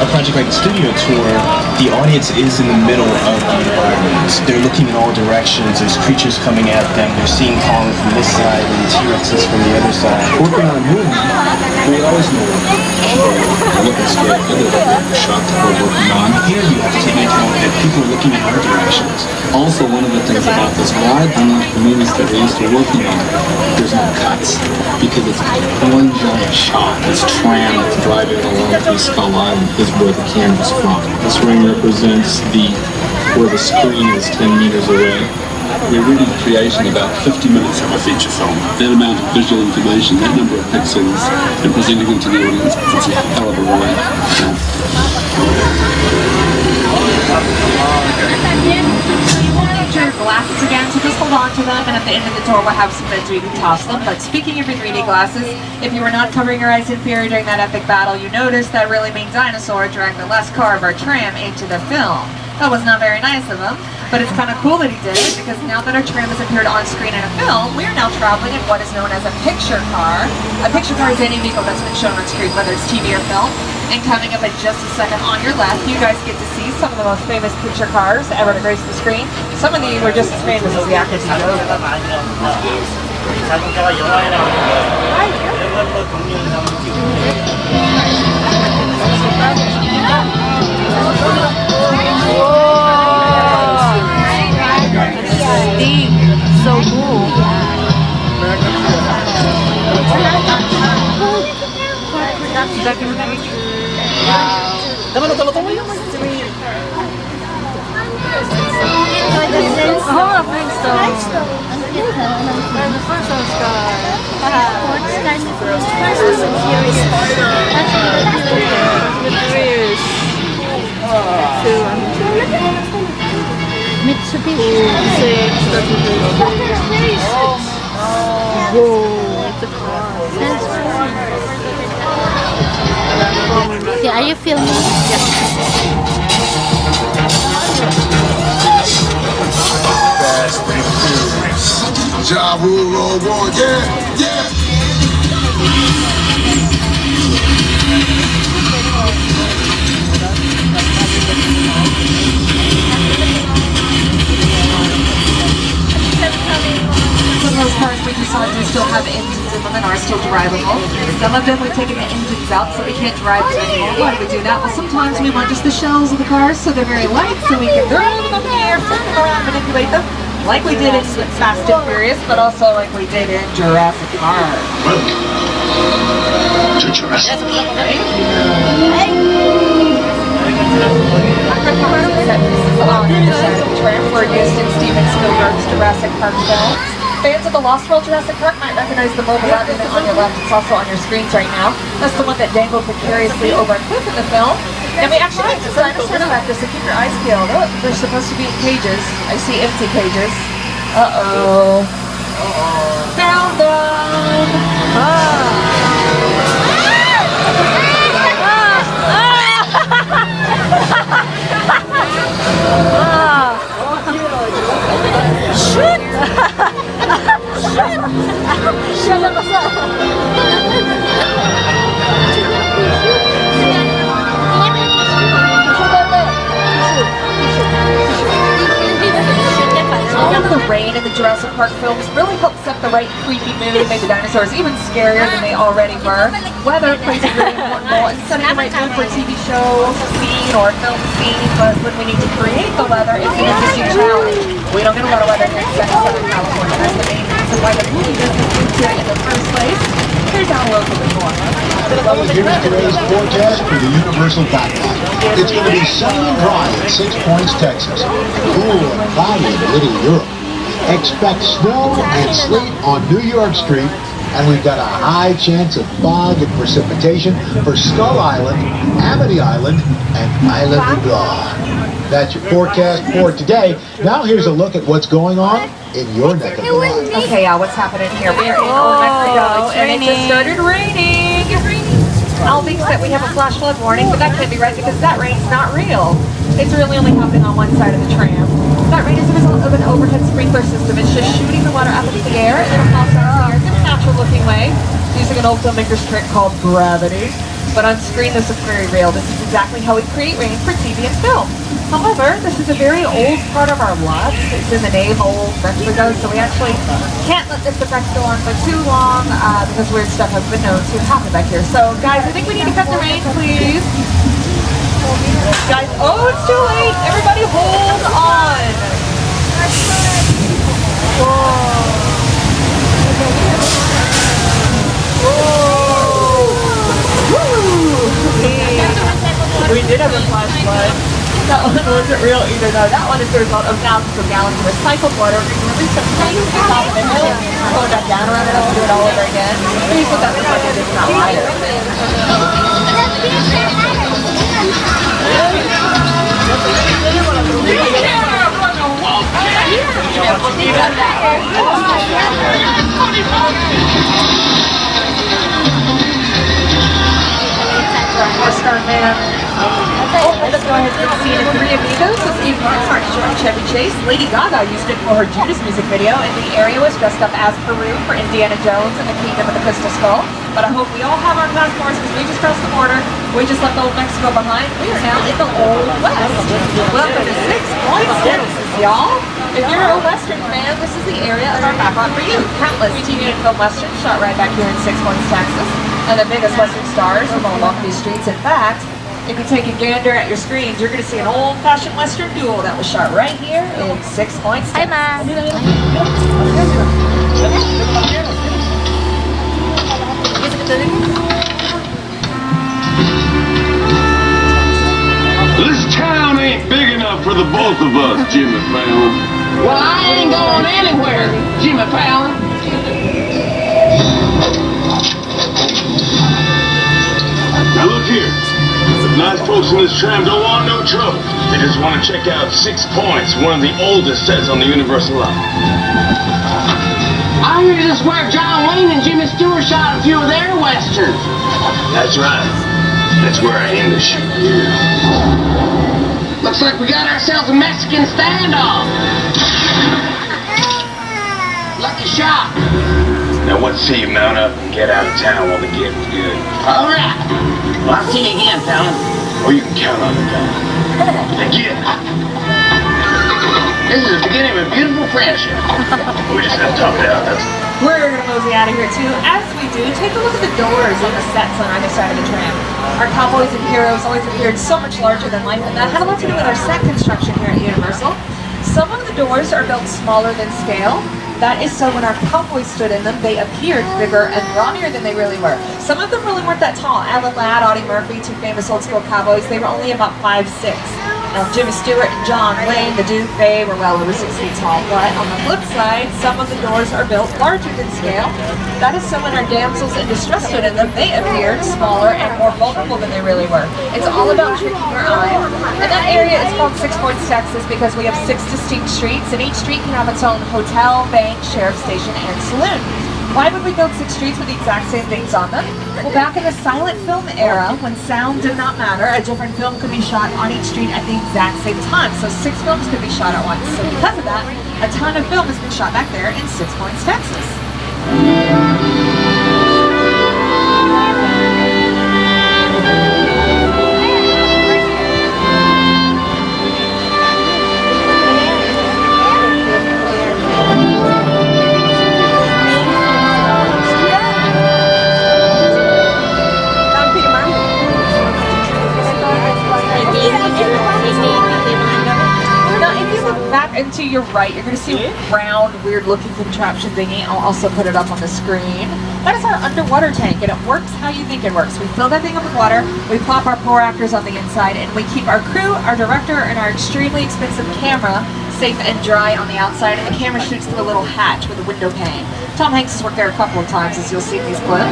a project like the studio tour, the audience is in the middle of the environment. They're looking in all directions. There's creatures coming at them. They're seeing Kong from this side and T-Rexes from the other side. Working on a movie, we always know we're looking straight into the shot that we're working on. Here you have to take into account that people are looking in our directions. Also, one of the things about this ride, unlike the movies that we're used to working on, there's no cuts because it's one giant shot. This tram that's driving along through Skull Island is where the camera's from. This ring represents where the screen is 10 meters away. We're really creating about 50 minutes of a feature film. That amount of visual information, that number of pixels, and presenting them to the audience, it's a hell of a ride. Your glasses again, so just hold on to them, and at the end of the tour we'll have some bids where you can toss them. But speaking of your 3D glasses, if you were not covering your eyes in fear during that epic battle, you noticed that really mean dinosaur dragged the last car of our tram into the film. That was not very nice of him, but it's kind of cool that he did it, because now that our tram has appeared on screen in a film, we are now traveling in what is known as a picture car. A picture car is any vehicle that's been shown on screen, whether it's TV or film. And coming up in just a second on your left, you guys get to see some of the most famous picture cars ever to grace the screen. Some of these were just as famous as the actors who drove them. Deep. So cool. Back in the future. Wow. Oh, Flintstones. And the first one's got Mitsubishi. Whoa, it's a car. Yeah, are you filming? Fast and Furious. Ja Rule, Roll One, yeah, yeah. Some of those cars we just saw do still have engines in them and are still drivable. Some of them we've taken the engines out so we can't drive them anymore. Why do we do that? Well, sometimes we want just the shells of the cars so they're very light, so we can throw them up in the air, flip them around, manipulate them, like we did in Fast and Furious, but also like we did in Jurassic Park. Welcome to Jurassic Park. Were used in Steven Spielberg's Jurassic Park films. Fans of the Lost World Jurassic Park might recognize the mobile landing on your left. It's also on your screens right now. That's the one that dangled precariously over a cliff in the film. And we actually like designed a sort of like this to keep your eyes peeled. Oh, they're supposed to be in cages. I see empty cages. Uh-oh. Found them! The rain in the Jurassic Park films really helped set the right creepy mood and made the dinosaurs even scarier than they already were. Weather plays a really important role in setting the right mood for a TV show, scene, or film scene, but when we need to create the weather, it's an interesting challenge. We don't get a lot of weather here in Southern California. That's the main reason why the movie business moved here in the first place. Here's our local report. Here's today's forecast for the Universal Backlot. It's going to be sunny and dry in 6 Points, Texas. Cool and cloudy in Little Europe. Expect snow and sleet on New York Street. And we've got a high chance of fog and precipitation for Skull Island, Amity Island, and Isla Nublar. That's your forecast for today. Now here's a look at what's going on in your neck of the woods. Okay, what's happening here? We're in Old Mexico, and it just started raining. Al thinks that we have a flash flood warning, but that can't be right because that rain's not real. It's really only happening on one side of the tram. That rain is a result of an overhead sprinkler system. It's just shooting the water up into the air, and it'll fall down the air in a natural-looking way, using an old filmmaker's trick called gravity. But on screen, this looks very real. This is exactly how we create rain for TV and film. However, this is a very old part of our lots. It's in the name old Mexico, so we actually can't let this effect go on for too long because weird stuff has been known to happen back here. So, guys, I think we need to cut the rain, please. Guys, oh, it's too late. Everybody hold on. We did have a flash flood. That one wasn't real either though. That one is the result of thousands of gallons of recycled water being released from tanks to the top of the hill, going back down around it, have to do it all over again. Please look at this like it is not lighter. Star Man. Let's go ahead and see the Three Amigos with Steve Martin, George Chevy Chase. Lady Gaga used it for her Judas music video, and the area was dressed up as Peru for Indiana Jones and the Kingdom of the Crystal Skull. But I hope we all have our passports because we just crossed the border. We just left old Mexico behind. We are now in the Old West. Welcome to 6 Points, Texas, y'all. If you're a Western fan, this is the area of our backlot for you. Countless TV and film westerns shot right back here in 6 Points, Texas. And the biggest Western stars will all walk these streets. In fact, if you take a gander at your screens, you're going to see an old-fashioned Western duel that was shot right here in 6 Points, Texas. Hi, Ma. This town ain't big enough for the both of us, Jimmy Fallon. Well, I ain't going anywhere, Jimmy Fallon. Now look here. Nice folks in this tram don't want no trouble. They just want to check out 6 Points, one of the oldest sets on the Universal lot. I hear this is where John Wayne and Jimmy Stewart shot a few of their westerns. That's right. That's where I aim to shoot you. Looks like we got ourselves a Mexican standoff. Lucky shot. Now what say you mount up and get out of town while the getting's good? All right. Well, I'll see you again, Fallon. Or you can count on it, pal. Now get. This is the beginning of a beautiful friendship. We just have to talk it out, that's... We're going to mosey out of here too. As we do, take a look at the doors on the sets on either side of the tram. Our cowboys and heroes always appeared so much larger than life, and that had a lot to do with our set construction here at Universal. Some of the doors are built smaller than scale. That is so when our cowboys stood in them, they appeared bigger and brawnier than they really were. Some of them really weren't that tall. Alan Ladd, Audie Murphy, two famous old school cowboys, they were only about 5'6". Now Jimmy Stewart and John Wayne, the Duke, they were well over 6 feet tall. But on the flip side, some of the doors are built larger than scale. That is so when our damsels in distress stood in them, they appeared smaller and more vulnerable than they really were. It's all about tricking your eye. And that area is called 6 Points, Texas, because we have 6 distinct streets, and each street can have its own hotel, bank, sheriff's station, and saloon. Why would we build 6 streets with the exact same things on them? Well, back in the silent film era, when sound did not matter, a different film could be shot on each street at the exact same time. So 6 films could be shot at once. So because of that, a ton of film has been shot back there in 6 Points, Texas. And to your right, you're going to see a round, weird-looking contraption thingy. I'll also put it up on the screen. That is our underwater tank, and it works how you think it works. We fill that thing up with water, we plop our poor actors on the inside, and we keep our crew, our director, and our extremely expensive camera safe and dry on the outside, and the camera shoots through a little hatch with a window pane. Tom Hanks has worked there a couple of times, as you'll see in these clips.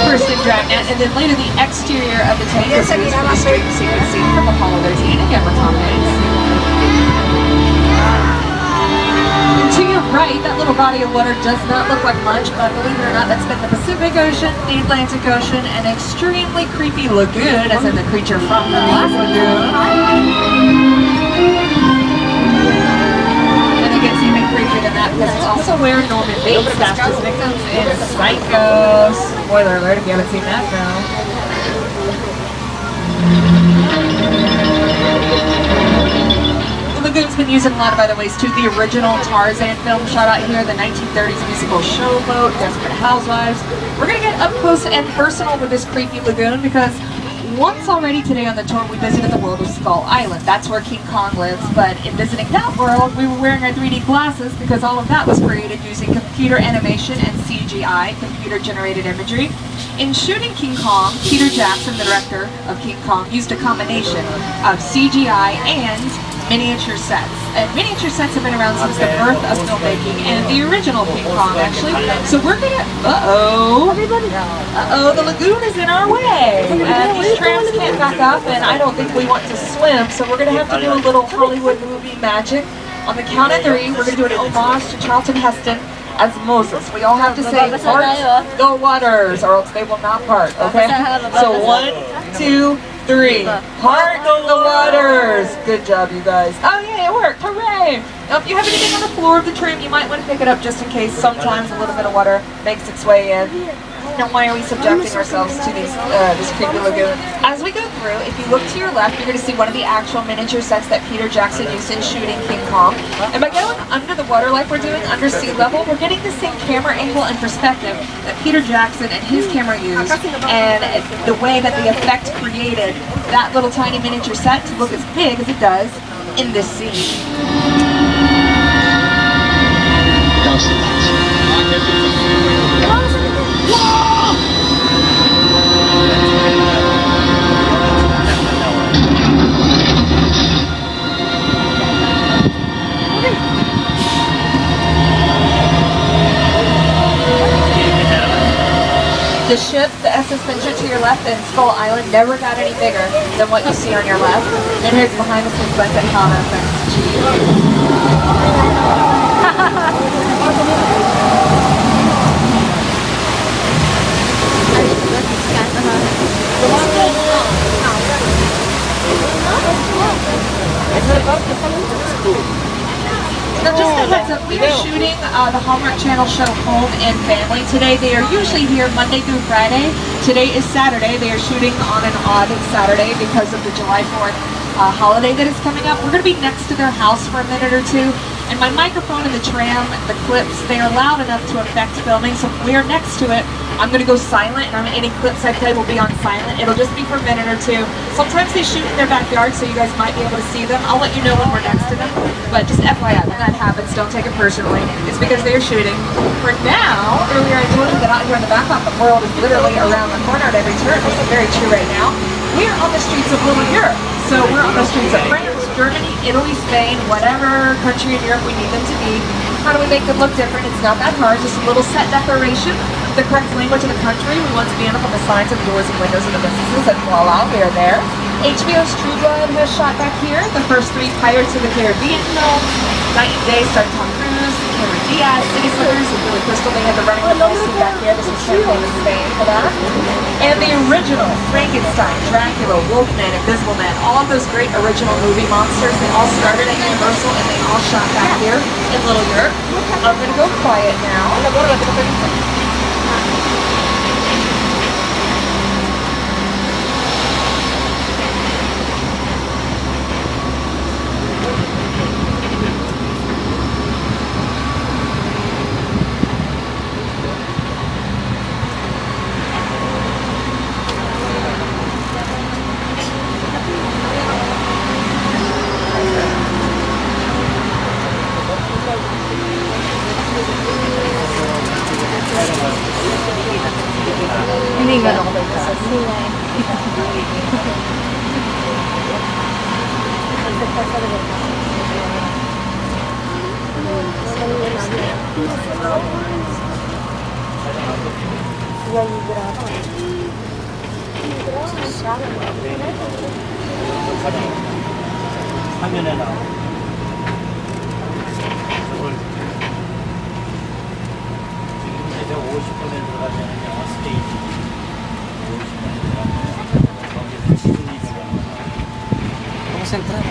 First in Dragnet, and then later the exterior of the tank was used for the street secret scene from Apollo 13. Again with Tom Hanks. To your right, that little body of water does not look like much, but believe it or not, that's been the Pacific Ocean, the Atlantic Ocean, an extremely creepy lagoon, as in the creature from the last lagoon. And it gets even creepier than that because it's also where Norman Bates stashed his victims in Psycho. Spoiler alert if you haven't seen that film. The lagoon's been used in a lot of other ways too. The original Tarzan film shot out here, the 1930s musical Showboat, Desperate Housewives. We're gonna get up close and personal with this creepy lagoon because once already today on the tour we visited the world of Skull Island. That's where King Kong lives, but in visiting that world we were wearing our 3D glasses because all of that was created using computer animation and CGI, computer generated imagery. In shooting King Kong, Peter Jackson, the director of King Kong, used a combination of CGI and miniature sets. And miniature sets have been around since the birth of filmmaking and the original King Kong, actually. So we're gonna, the lagoon is in our way. These trams can't back up and I don't think we want to swim, so we're gonna have to do a little Hollywood movie magic. On the count of 3, we're gonna do an homage to Charlton Heston as Moses. We all have to say, part the waters, or else they will not part, okay? So 1, 2, 3. Part the waters. Good job, you guys. Oh yeah, it worked. Hooray! Now, if you have anything on the floor of the tram, you might want to pick it up just in case sometimes a little bit of water makes its way in. Now, why are we subjecting ourselves to these this creepy lagoon? As we go through, if you look to your left, you're going to see one of the actual miniature sets that Peter Jackson used in shooting King Kong. And by going under the water like we're doing, under sea level, we're getting the same camera angle and perspective that Peter Jackson and his camera used, and the way that the effect created that little tiny miniature set to look as big as it does in this scene. The ship, the SS Venture to your left and Skull Island never got any bigger than what you see on your left. And here's behind the scenes Blanket Hana Now just a heads up, we are shooting the Hallmark Channel show Home and Family today. They are usually here Monday through Friday. Today is Saturday. They are shooting on an odd Saturday because of the July 4th holiday that is coming up. We're going to be next to their house for a minute or two. And my microphone and the tram, the clips, they are loud enough to affect filming. So if we are next to it, I'm going to go silent, and any clips I play will be on silent. It'll just be for a minute or two. Sometimes they shoot in their backyard, so you guys might be able to see them. I'll let you know when we're next to them. But just FYI, when that happens, don't take it personally. It's because they're shooting. For now, earlier I told you that out here in the background, the world is literally around the corner at every turn, which is very true right now. We're on the streets of Little Europe. So we're on the streets of France, Germany, Italy, Spain, whatever country in Europe we need them to be. How do we make them look different? It's not that hard, just a little set decoration. The correct language of the country. We want to be up on the signs of the doors and windows of the businesses, and voila, we are there. HBO's True Blood has shot back here. The first 3 Pirates of the Caribbean films. Night and Day starring Tom Cruise, Cameron Diaz, City Slickers, and Billy Crystal. They had the running the whole scene back here. This was Champagne in Spain for that. And the original Frankenstein, Dracula, Wolfman, Invisible Man, all of those great original movie monsters, they all started at Universal and they all shot back here in Little Europe. I'm going to go quiet now. 화면에 나와. Vamos a entrar.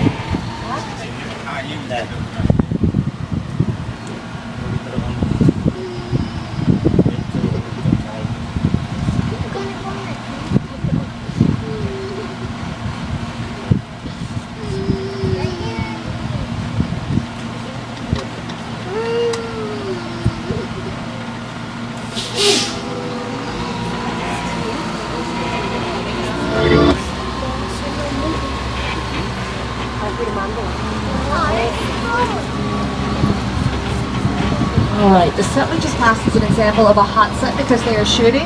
Alright, the set we just passed is an example of a hot set because they are shooting.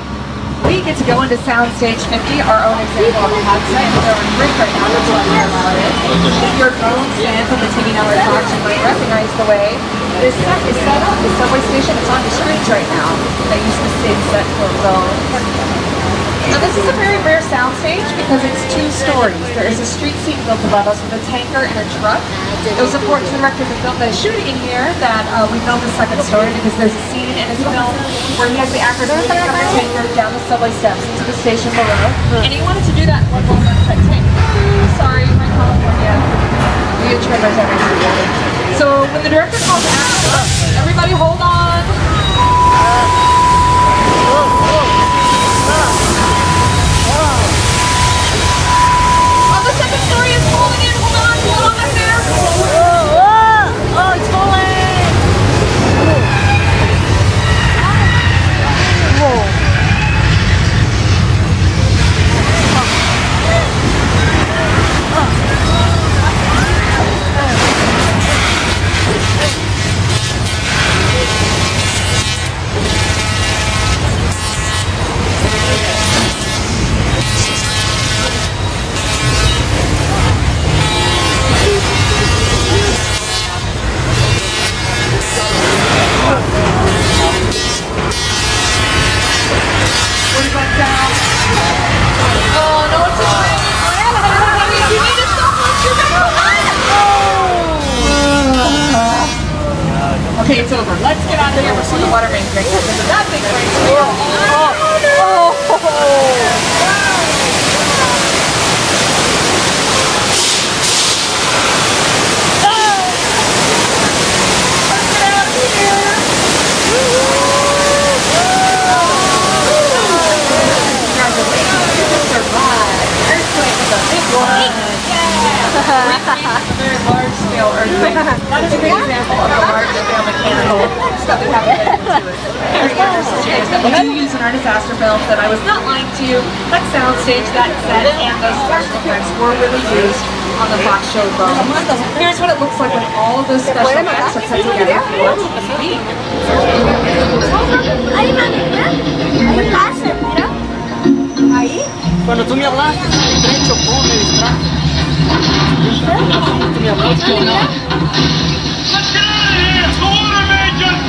We get to go into Soundstage 50, our own example of a hot set. They're on break right now, that's what we're about it. If you're a grown fan from the TV Network Talks, you might recognize the way this set is set up. The subway station is on the screens right now. They use the same set for bones. Now this is a very rare soundstage because it's 2 stories. There is a street scene built above us with a tanker and a truck. It was important to the director of the film that is shooting in here that we built the 2nd story because there's a scene in his film where he has the actors moving up the tanker down the subway steps into the station below. And he wanted to do that in one tank. Sorry, my California. We get trailers every week. So when the director calls action, everybody hold on. The 2nd story is falling in. Hold on back there. Oh, it's falling. Whoa. Okay, it's over. Let's get out of here before the water main breaks. Because if that thing breaks, we are a very large scale earthquake. That is a good example of a large scale mechanical stuff we have to get into. Very interesting that we do use in our disaster films, that I was not lying to you. That soundstage, that set, and those special effects were really used on the Fox show Bones. Here's what it looks like when all of those special effects are put together for TV. Cuando tú me hablaste, el tren chocó, me distrajo. Tú me hablaste, Let's get out of here! The water main just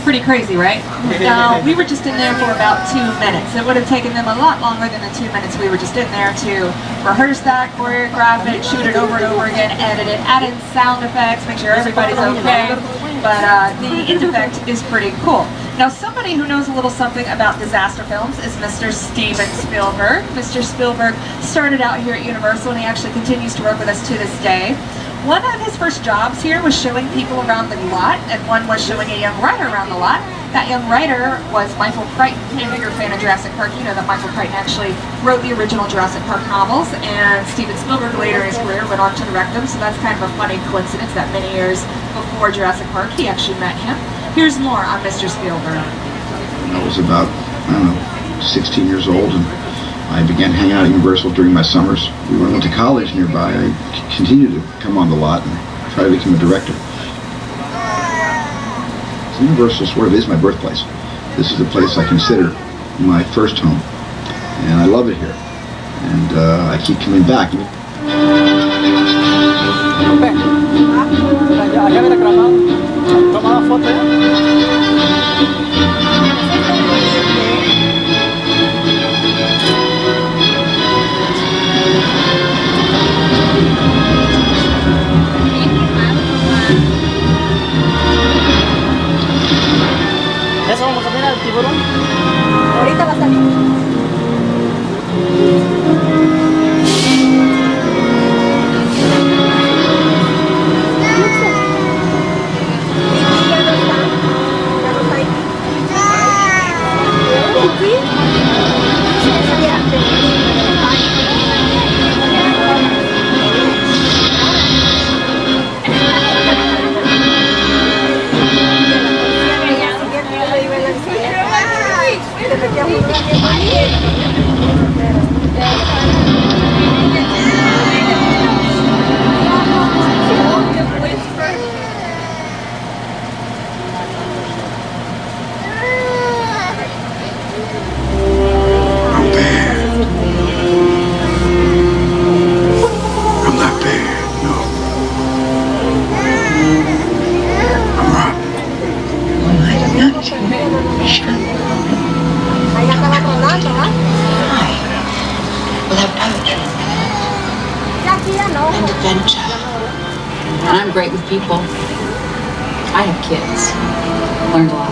Pretty crazy, right? Now, we were just in there for about 2 minutes. It would have taken them a lot longer than the 2 minutes we were just in there to rehearse that, choreograph it, shoot it over and over again, edit it, add in sound effects, make sure everybody's okay. But the end effect is pretty cool. Now, somebody who knows a little something about disaster films is Mr. Steven Spielberg. Mr. Spielberg started out here at Universal, and he actually continues to work with us to this day. One of his first jobs here was showing people around the lot, and one was showing a young writer around the lot. That young writer was Michael Crichton. If you're a fan of Jurassic Park, you know that Michael Crichton actually wrote the original Jurassic Park novels, and Steven Spielberg later in his career went on to direct them, so that's kind of a funny coincidence that many years before Jurassic Park, he actually met him. Here's more on Mr. Spielberg. I was about, 16 years old, and I began hanging out at Universal during my summers. When I went to college nearby, I continued to come on the lot and try to become a director. So Universal sort of is my birthplace. This is a place I consider my first home, and I love it here. And I keep coming back. adventure. And I'm great with people. I have kids. Learned a lot.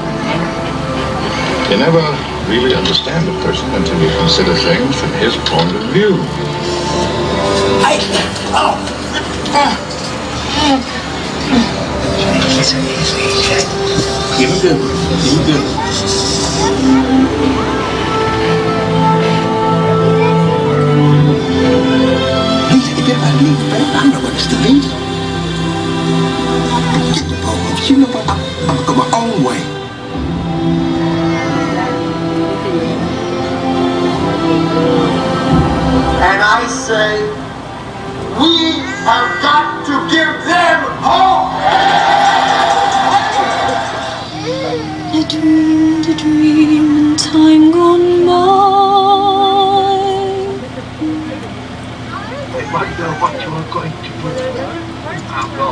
You never really understand a person until you consider things from his point of view. Give him good. Give him good. Lisa, if everybody leaves, man, I know what it's to be. Get the ball off. You know what? I'm gonna go my own way. And I say, we have got to give them hope! I dreamed a dream in time gone by. I wonder what you are going to do. I'll go.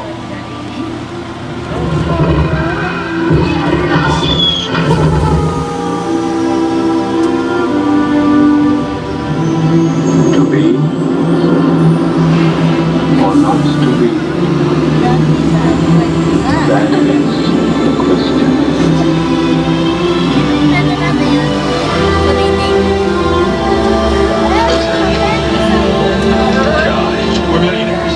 To be or not to be? That is the question. We're millionaires.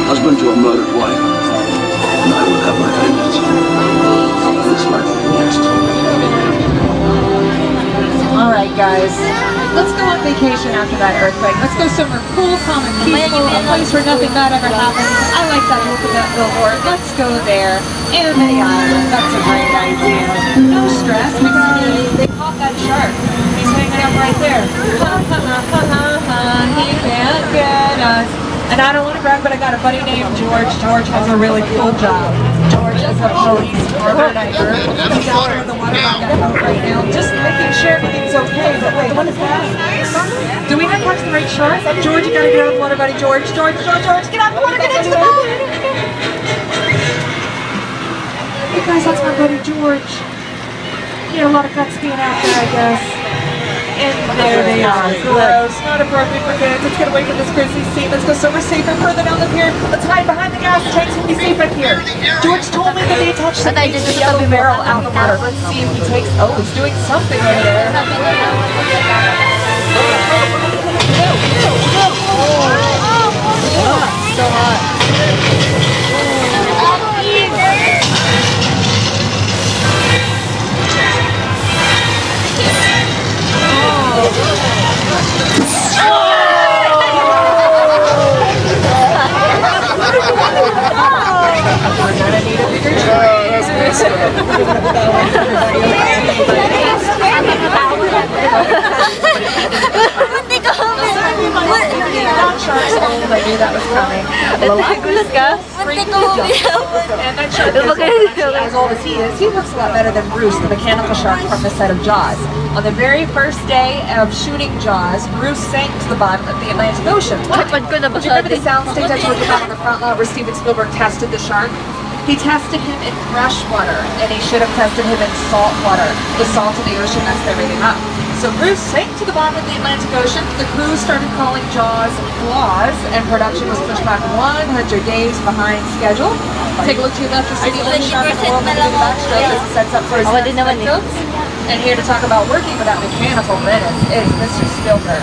husband to a murdered wife, and I will have my vengeance. This life and the next. All right, guys. Let's go on vacation after that earthquake. Let's go somewhere cool, calm, and peaceful, a place where nothing bad ever happens. I like that look of that billboard. Let's go there. Amity Island. That's a great idea. No stress because they caught that shark. He's hanging out right there. Ha ha ha ha ha. He can't get us. And I don't want to brag, but I got a buddy named George. George has a really cool job. George is a police overnighter. He's out there in the water on that boat right now, just making sure everything's okay. But wait, what is that? Do we not catch the right shark? George, you gotta get out of the water, buddy. George, get out of the water, get into the boat! Hey guys, that's my buddy George. He had a lot of guts being out there, I guess. And there they are. Gross. Not appropriate for kids. Let's get away from this grizzly scene. Let's go somewhere safer further down the pier. Let's hide behind the gas tanks and be safe back here. George told me that they attached the yellow barrel out of the water. Let's see if he takes... Oh, he's doing something over there. So hot. We're gonna need a bigger I knew that was coming. And that shark is as old as he is. He looks a lot better than Bruce, the mechanical shark from the set of Jaws. On the very first day of shooting Jaws, Bruce sank to the bottom of the Atlantic Ocean. Do you remember the soundstage I told you about on the front lot where Steven Spielberg tested the shark? He tested him in fresh water, and he should have tested him in salt water. The salt in the ocean messed everything up. So Bruce sank to the bottom of the Atlantic Ocean. The crew started calling Jaws flaws, and production was pushed back 100 days behind schedule. Take a look to your left to see the only shark in the world that can do the backstroke as it sets up for his next victims. And here to talk about working with that mechanical menace is Mr. Spielberg.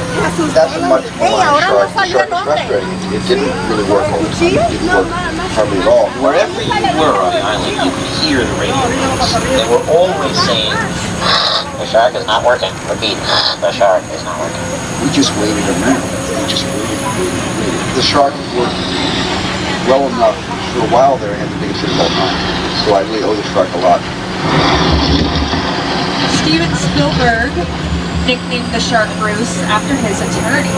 That's a much maligned shark. The shark was frustrating. It didn't really work all the time. It didn't work hardly at all. Wherever you were on the island, you could hear the radio waves. They were always saying, the shark is not working. Repeat, the shark is not working. We just waited around. We just waited. The shark worked well enough. For a while there, I had the biggest hit of all time. So I really owe the shark a lot. Steven Spielberg nicknamed the shark Bruce after his attorney.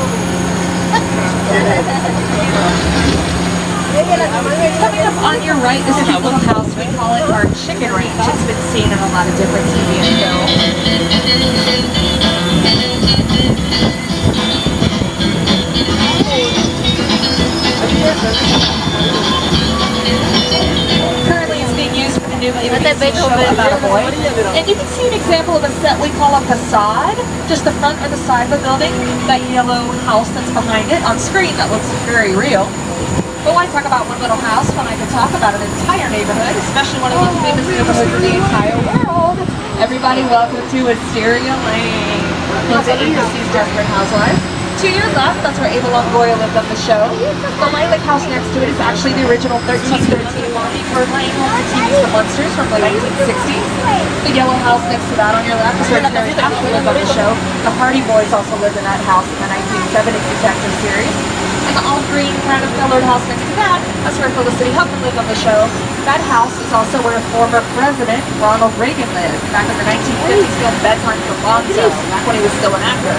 Coming up on your right, this cute little house, we call it our chicken ranch. It's been seen in a lot of different TV and film. Currently it's being used for the new ABC show about a boy. And you can see an example of a set we call a facade, just the front or the side of a building, that yellow house that's behind it on screen that looks very real. But why talk about one little house when I can talk about an entire neighborhood, especially one of the most famous neighborhoods in the entire world? Everybody, welcome to Wisteria Lane. Look at ABC's Desperate Housewives. To your left, that's where Ava Longoria lived on the show. The lilac house next to it is actually the original 1313 Monty Bird Lane home to TV's The Munsters from the 1960s. The yellow house next to that on your left is where Terry Pratchett lived on the show. The Hardy Boys also lived in that house in the 1970s detective series. And the all-green kind of colored house next to that, that's where Felicity Huffman lived on the show. That house is also where former President Ronald Reagan lived back in the 1950s film Bedtime for Bonzo, back when he was still an actor.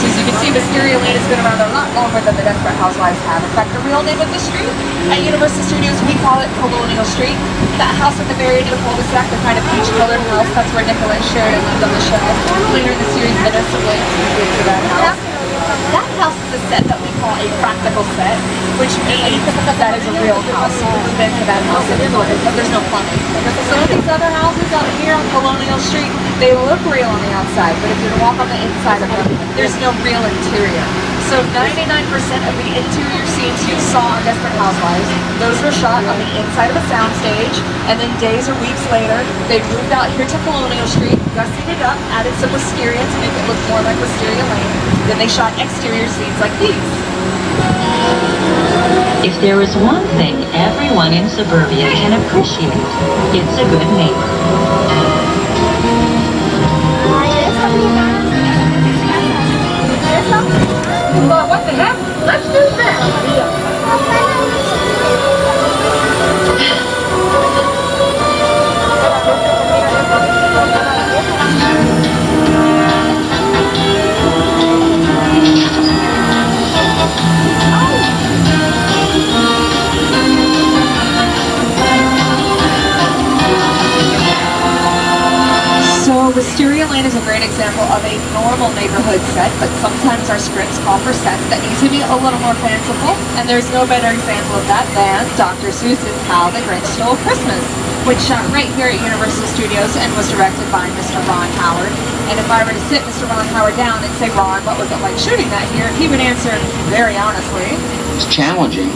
So as you can see, Wisteria Lane has been around a lot longer than the Desperate Housewives have. In fact, the real name of the street, at Universal Studios, we call it Colonial Street. That house at the very end of the cul-de-sac, the kind of peach-colored house, that's where Nicolette Sheridan lived on the show. Later in the series, Vanessa Williams moved into that house. That house is a set that we call a practical set, which means that is a real house. You can move into that house and enjoy it, but there's no plumbing. Some of these other houses out here on Colonial Street, they look real on the outside, but if you walk on the inside of them, there's no real interior. So 99% of the interior scenes you saw on Desperate Housewives, those were shot on the inside of a soundstage, and then days or weeks later, they moved out here to Colonial Street, gussied it up, added some wisteria to make it look more like Wisteria Lane, then they shot exterior scenes like these. If there is one thing everyone in suburbia can appreciate, it's a good neighbor. Well, what the heck? Let's do this! Wisteria Lane is a great example of a normal neighborhood set, but sometimes our scripts call for sets that need to be a little more fanciful, and there's no better example of that than Dr. Seuss's How the Grinch Stole Christmas, which shot right here at Universal Studios and was directed by Mr. Ron Howard. And if I were to sit Mr. Ron Howard down and say, Ron, what was it like shooting that here? He would answer very honestly. It's challenging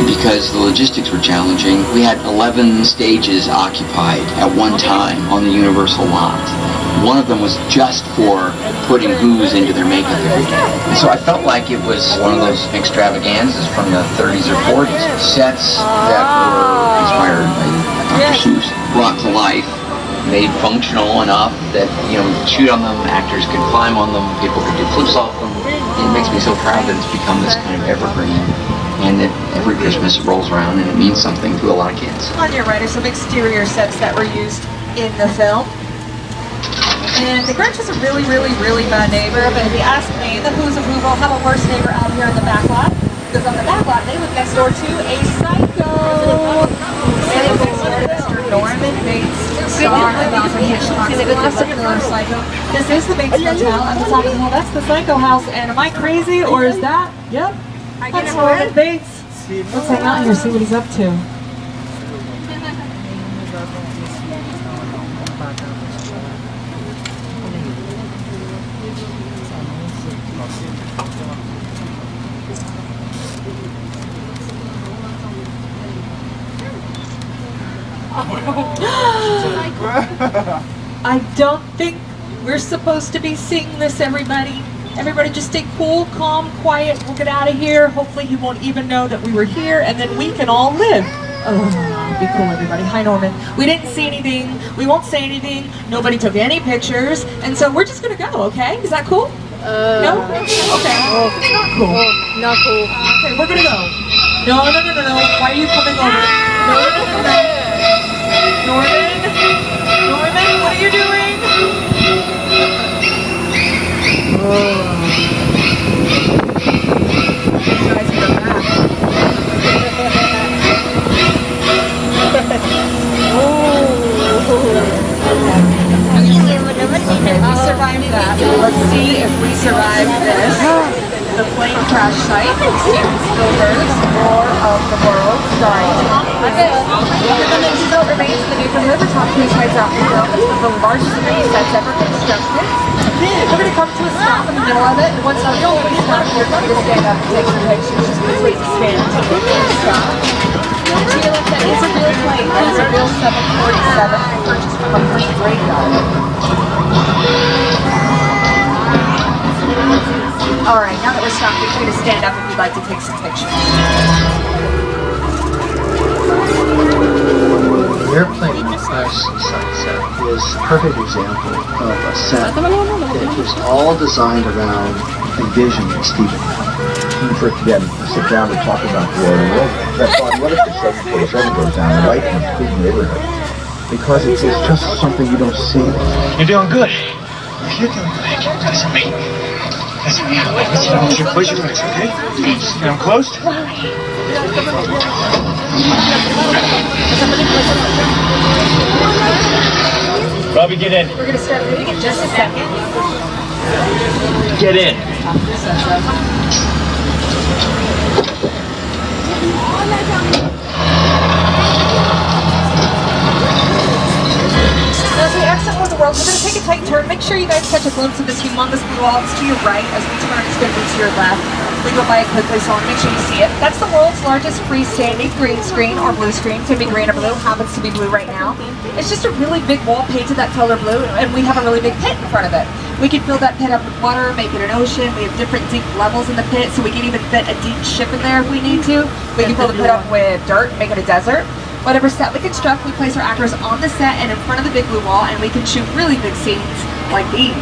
because the logistics were challenging. We had 11 stages occupied at one time on the Universal lot. One of them was just for putting Who's into their makeup every day. And so I felt like it was one of those extravaganzas from the 30s or 40s. Sets that were inspired by Dr. Seuss, brought to life, made functional enough that, you know, we could shoot on them, actors could climb on them, people could do flips off them. It makes me so proud that it's become this kind of evergreen, and that every Christmas rolls around and it means something to a lot of kids. On your right are some exterior sets that were used in the film. And the Grinch is a really, really, really bad neighbor, but if you ask me, the Who's of Whoville have a worse neighbor out here in the back lot, because on the back lot, they live next door to a psycho. They live next door to Mr. Norman Bates, star of Alfred Hitchcock's classic thriller Psycho. This is the Bates Motel at the top of the hill. That's the Psycho house, and am I crazy, or is that? Yep. That's Norman Bates. Let's hang out here, see what he's up to. I don't think We're supposed to be singing this, everybody. Everybody just stay cool, calm, quiet. We'll get out of here. Hopefully he won't even know that we were here, and then we can all live. Oh, be cool, everybody. Hi, Norman. We didn't see anything. We won't say anything. Nobody took any pictures. And so we're just going to go, okay? Is that cool? No? Okay. It's not cool. Not cool. Okay, we're going to go. No. Why are you coming over? No. Norman, what are you doing? Okay, we survived that. Let's see if we survive this. The plane crash site. Steven Spielberg's War of the Worlds, starring Tom Cruise. The next still remains in the neighborhood where Tom Cruise hides out in the film. It's one of the largest mini sets ever constructed. We're going to come to a stop in the middle of it, and once we stop, we're going to stand up and take some pictures. Just please wait to stand until we stop. To your left, that is a real plane. That is a real 747 purchased from a plane graveyard. Alright, now that we're stopped, we're going to stand up if you'd like to take some pictures. The airplane crash set is a perfect example of a set that was all designed around a vision that Steven had. When we first began to sit down and talk about the War of the Worlds, I thought, what if the 747 goes down right in the Cleveland neighborhood? Because it's just something you don't see. You're doing good. You're doing good. Listen to me. Listen to me. Close your eyes, okay? Get them closed. Robbie, get in. We're going to start moving in just a second. Get in. As we exit War of the Worlds, we're going to take a tight turn. Make sure you guys catch a glimpse of this humongous blue wall. It's to your right. As we turn, it's going to be to your left. We go by it quickly, so I want to make sure you see it. That's the world's largest freestanding green screen, or blue screen. Could be green or blue. Happens to be blue right now. It's just a really big wall painted that color blue, and we have a really big pit in front of it. We can fill that pit up with water, make it an ocean. We have different deep levels in the pit, so we can even fit a deep ship in there if we need to. We can fill the pit up with dirt, make it a desert. Whatever set we construct, we place our actors on the set and in front of the big blue wall, and we can shoot really big scenes like these.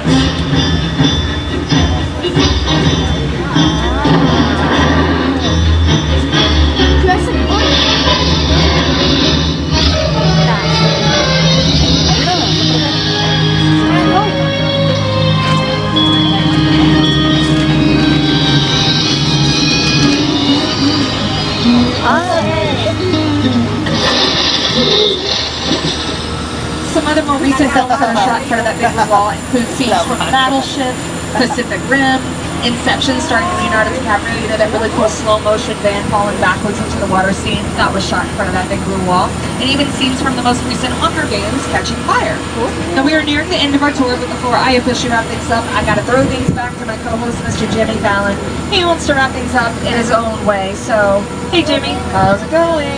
Some other more recent films that are shot in front of that big wall include scenes from Battleship, Pacific Rim, Inception starring Leonardo DiCaprio, you know, that really cool slow motion van falling backwards into the water scene. That was shot in front of that big blue wall. And even scenes from the most recent Hunger Games, Catching Fire. Now we are nearing the end of our tour, but before I officially wrap things up, I gotta throw things back to my co-host, Mr. Jimmy Fallon. He wants to wrap things up in his own way, so, hey Jimmy, how's it going?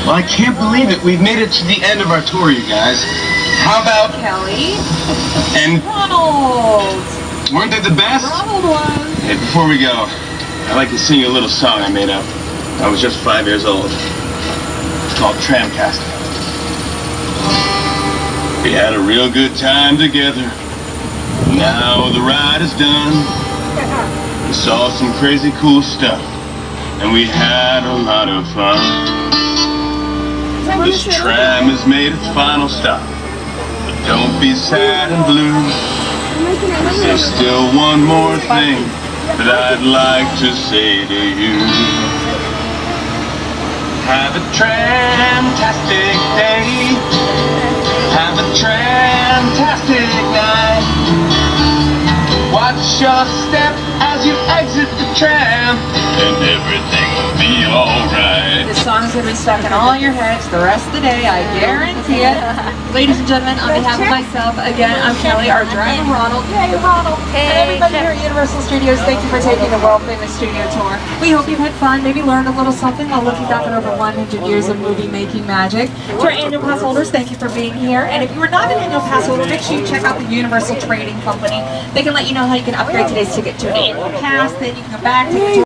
Well, I can't believe it. We've made it to the end of our tour, you guys. How about Kelly and Ronald? Weren't they the best? Ronald was. Hey, before we go, I'd like to sing you a little song I made up. I was just 5 years old. It's called Tramcasting. We had a real good time together. Now the ride is done. We saw some crazy cool stuff, and we had a lot of fun. This tram has made its final stop, but don't be sad and blue. There's still one more thing that I'd like to say to you. Have a tramtastic day. Have a tramtastic night. Watch your step as you exit the tram, and everything will be alright. song is going to be stuck in all your heads the rest of the day, I guarantee it. Ladies and gentlemen, on behalf of myself, again, I'm Kelly, our driver Ronald. Yay, Ronald! And everybody here at Universal Studios, thank you for taking the world-famous studio tour. We hope you've had fun, maybe learned a little something while looking back at over 100 years of movie-making magic. To our annual pass holders, thank you for being here. And if you are not an annual pass holder, make sure you check out the Universal Trading Company. They can let you know how you can upgrade today's ticket to an annual pass, then you can go back, take a tour